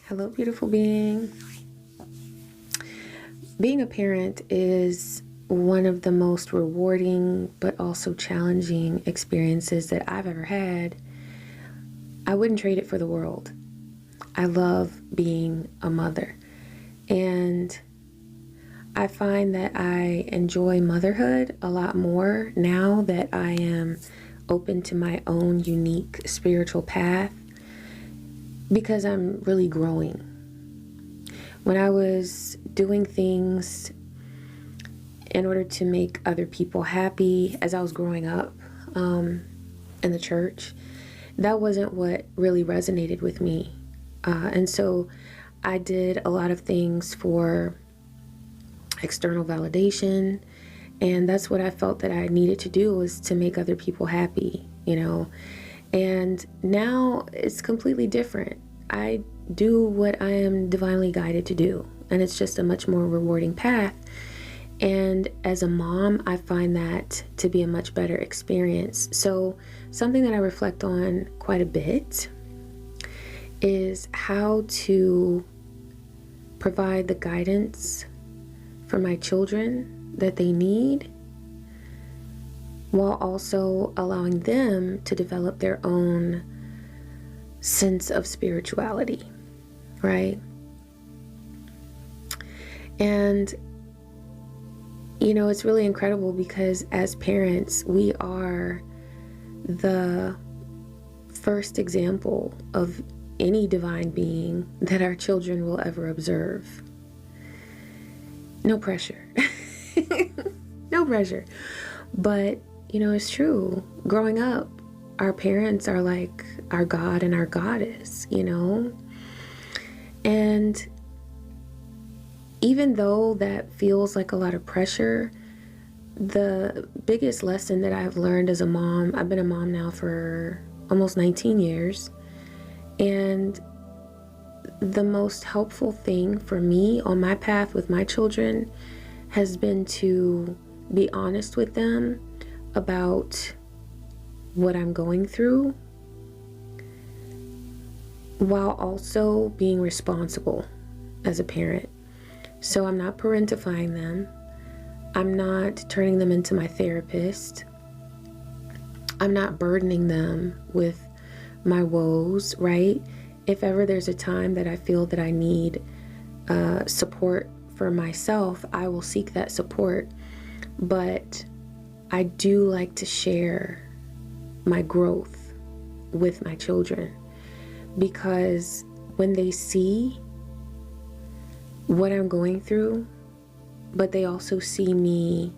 Hello, beautiful being. Being a parent is one of the most rewarding but also challenging experiences that I've ever had. I wouldn't trade it for the world. I love being a mother, and I find that I enjoy motherhood a lot more now that I am open to my own unique spiritual path, because I'm really growing. When I was doing things in order to make other people happy as I was growing up in the church, that wasn't what really resonated with me. And so I did a lot of things for external validation, and that's what I felt that I needed to do, was to make other people happy, And now it's completely different. I do what I am divinely guided to do, and it's just a much more rewarding path. And as a mom, I find that to be a much better experience. So something that I reflect on quite a bit is how to provide the guidance for my children that they need, while also allowing them to develop their own sense of spirituality, right? And it's really incredible, because as parents, we are the first example of any divine being that our children will ever observe. No pressure. No pressure. But, it's true. Growing up, our parents are like our God and our goddess, And even though that feels like a lot of pressure, the biggest lesson that I've learned as a mom, I've been a mom now for almost 19 years, and the most helpful thing for me on my path with my children has been to be honest with them about what I'm going through, while also being responsible as a parent. So I'm not parentifying them. I'm not turning them into my therapist. I'm not burdening them with my woes, right? If ever there's a time that I feel that I need support for myself, I will seek that support. But I do like to share my growth with my children, because when they see what I'm going through, but they also see me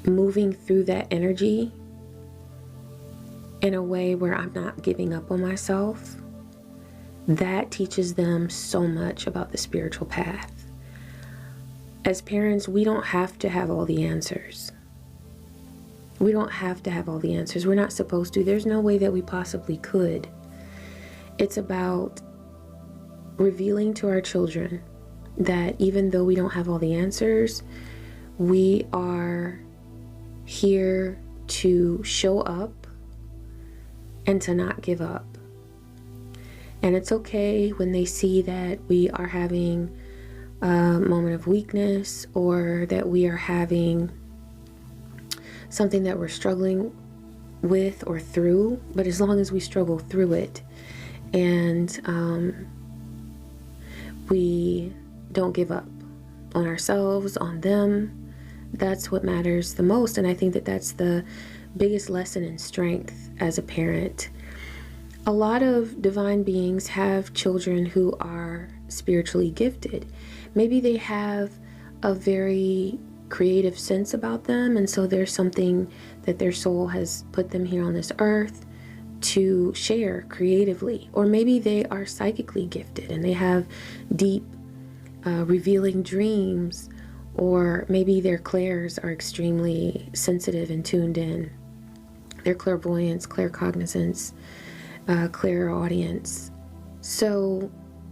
moving through that energy in a way where I'm not giving up on myself, that teaches them so much about the spiritual path. As parents, we don't have to have all the answers. We don't have to have all the answers. We're not supposed to. There's no way that we possibly could. It's about revealing to our children that even though we don't have all the answers, we are here to show up and to not give up. And it's okay when they see that we are having a moment of weakness, or that we are having something that we're struggling with or through, but as long as we struggle through it and we don't give up on ourselves, on them, that's what matters the most. And I think that that's the biggest lesson in strength as a parent. A lot of divine beings have children who are spiritually gifted. Maybe they have a very creative sense about them, and so there's something that their soul has put them here on this earth to share creatively. Or maybe they are psychically gifted and they have deep revealing dreams, or maybe their clairs are extremely sensitive and tuned in. Their clairvoyance, claircognizance, clairaudience. So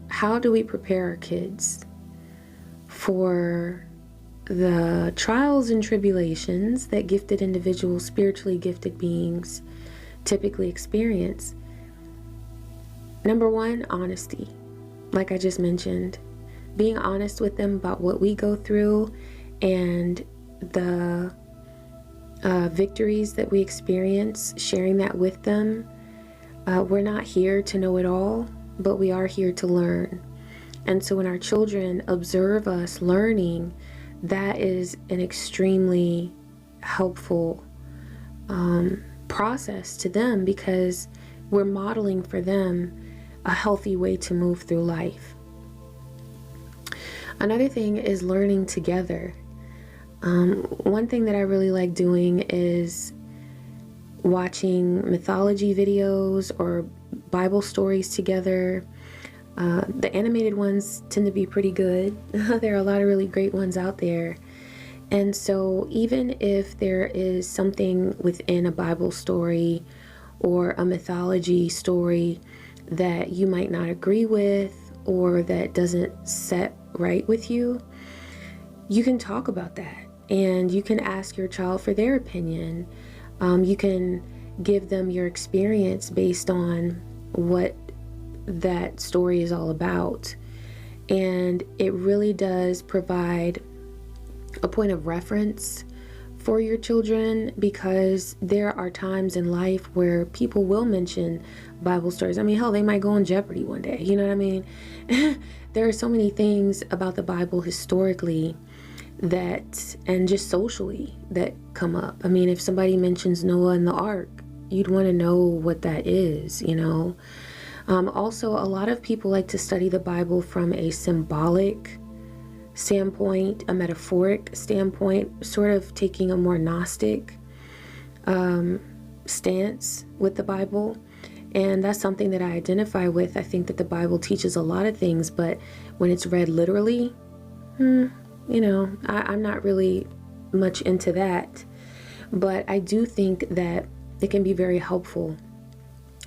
how do we prepare our kids for the trials and tribulations that gifted individuals, spiritually gifted beings, typically experience? Number one, honesty. Like I just mentioned, being honest with them about what we go through and the victories that we experience, sharing that with them. We're not here to know it all, but we are here to learn. And so when our children observe us learning, that is an extremely helpful process to them, because we're modeling for them a healthy way to move through life. Another thing is learning together. One thing that I really like doing is watching mythology videos or Bible stories together. The animated ones tend to be pretty good. There are a lot of really great ones out there. And so even if there is something within a Bible story or a mythology story that you might not agree with, or that doesn't set right with you, you can talk about that. And you can ask your child for their opinion. You can give them your experience based on what that story is all about. And it really does provide a point of reference for your children, because there are times in life where people will mention Bible stories. I mean, hell, they might go on Jeopardy one day. You know what I mean? There are so many things about the Bible historically that, and just socially, that come up. I mean, if somebody mentions Noah and the ark, you'd want to know what that is, you know. Also, a lot of people like to study the Bible from a symbolic standpoint, a metaphoric standpoint, sort of taking a more Gnostic stance with the Bible. And that's something that I identify with. I think that the Bible teaches a lot of things, but when it's read literally, you know, I'm not really much into that. But I do think that it can be very helpful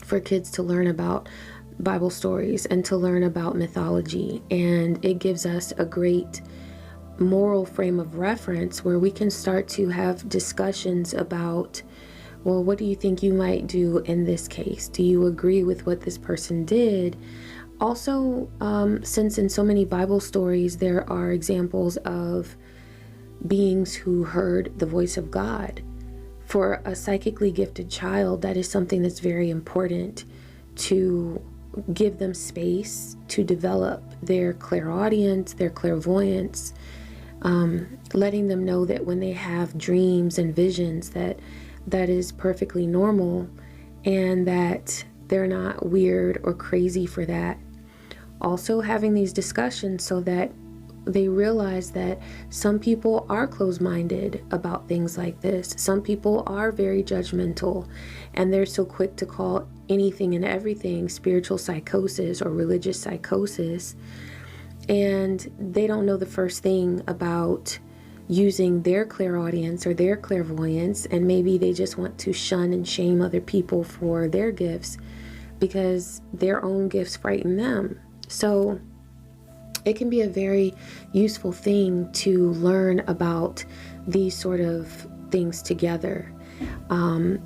for kids to learn about Bible stories and to learn about mythology. And it gives us a great moral frame of reference where we can start to have discussions about, well, what do you think you might do in this case? Do you agree with what this person did? Also, since in so many Bible stories there are examples of beings who heard the voice of God, for a psychically gifted child, that is something that's very important, to give them space to develop their clairaudience, their clairvoyance, letting them know that when they have dreams and visions, that is perfectly normal and that they're not weird or crazy for that. Also having these discussions so that they realize that some people are closed-minded about things like this. Some people are very judgmental, and they're so quick to call anything and everything spiritual psychosis or religious psychosis. And they don't know the first thing about using their clairaudience or their clairvoyance, and maybe they just want to shun and shame other people for their gifts because their own gifts frighten them. So it can be a very useful thing to learn about these sort of things together.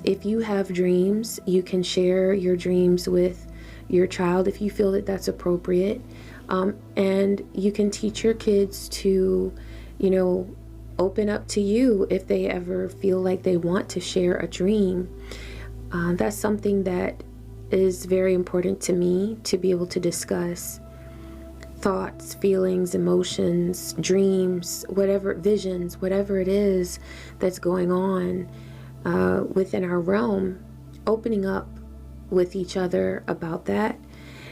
If you have dreams, you can share your dreams with your child if you feel that that's appropriate. And you can teach your kids to, you know, open up to you if they ever feel like they want to share a dream. That's something that is very important to me, to be able to discuss thoughts, feelings, emotions, dreams, whatever, visions, whatever it is that's going on within our realm, opening up with each other about that,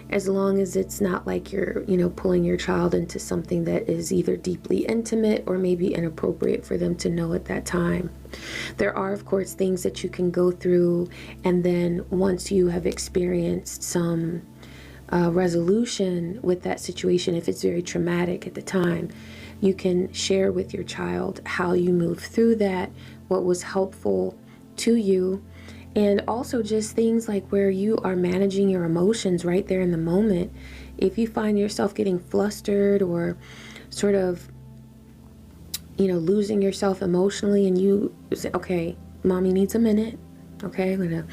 as long as it's not like you're, you know, pulling your child into something that is either deeply intimate or maybe inappropriate for them to know at that time. There are, of course, things that you can go through, and then once you have experienced some resolution with that situation, if it's very traumatic at the time, you can share with your child how you moved through that, what was helpful to you, and also just things like where you are managing your emotions right there in the moment. If you find yourself getting flustered or sort of, you know, losing yourself emotionally, and you say, okay, mommy needs a minute, okay, I'm gonna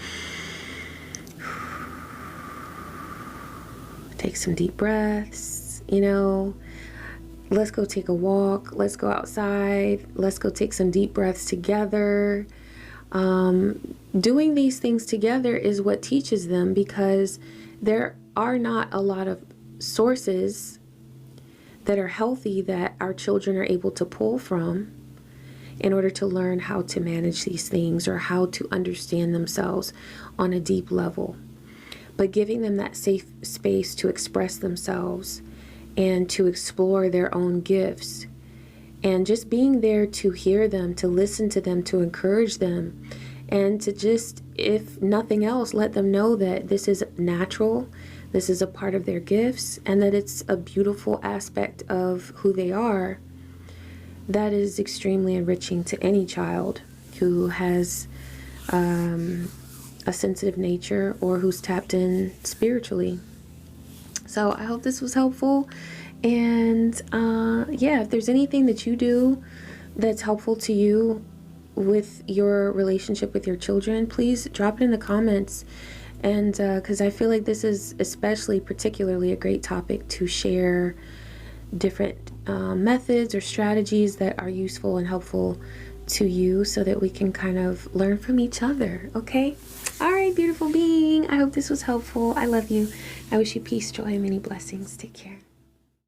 Take some deep breaths, you know. Let's go take a walk. Let's go outside. Let's go take some deep breaths together. Doing these things together is what teaches them, because there are not a lot of sources that are healthy that our children are able to pull from in order to learn how to manage these things or how to understand themselves on a deep level. But giving them that safe space to express themselves and to explore their own gifts, and just being there to hear them, to listen to them, to encourage them, and to just, if nothing else, let them know that this is natural, this is a part of their gifts, and that it's a beautiful aspect of who they are. That is extremely enriching to any child who has a sensitive nature or who's tapped in spiritually. So I hope this was helpful. And yeah, if there's anything that you do that's helpful to you with your relationship with your children, please drop it in the comments. And because I feel like this is particularly a great topic to share different methods or strategies that are useful and helpful to you, so that we can kind of learn from each other. Okay? All right, beautiful being. I hope this was helpful. I love you. I wish you peace, joy, and many blessings. Take care.